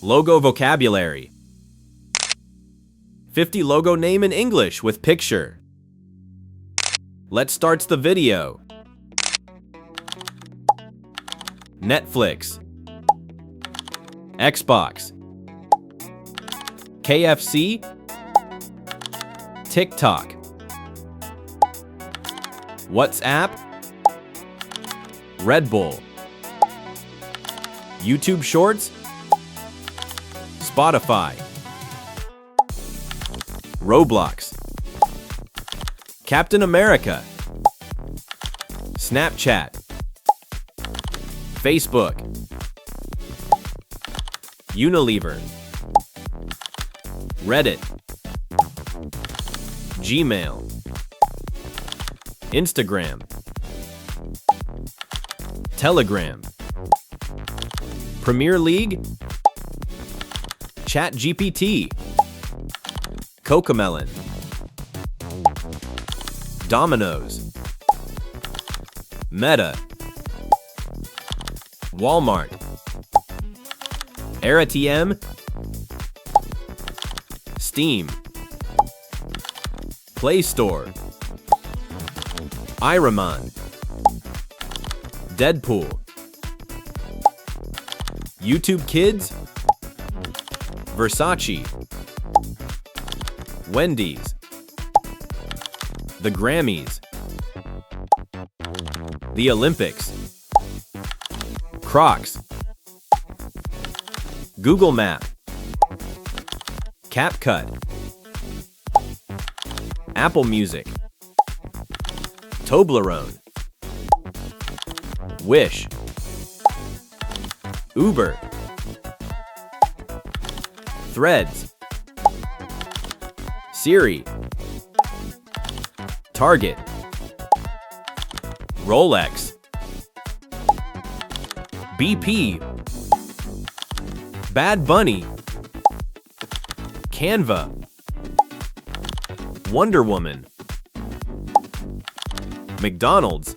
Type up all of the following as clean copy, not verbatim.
Logo vocabulary. 50 logo name in English with picture. Let's start the video. Netflix, Xbox, KFC, TikTok, WhatsApp, Red Bull, YouTube Shorts, Spotify, Roblox, Captain America, Snapchat, Facebook, Unilever, Reddit, Gmail, Instagram, Telegram, Premier League, ChatGPT, Cocomelon, Domino's, Meta, Walmart, AirATM, Steam, Play Store, Iramon, Deadpool, YouTube Kids, Versace, Wendy's, the Grammys, the Olympics, Crocs, Google Map, CapCut, Apple Music, Toblerone, Wish, Uber, Threads, Siri, Target, Rolex, BP, Bad Bunny, Canva, Wonder Woman, McDonald's,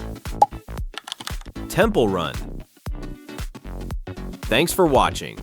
Temple Run. Thanks for watching.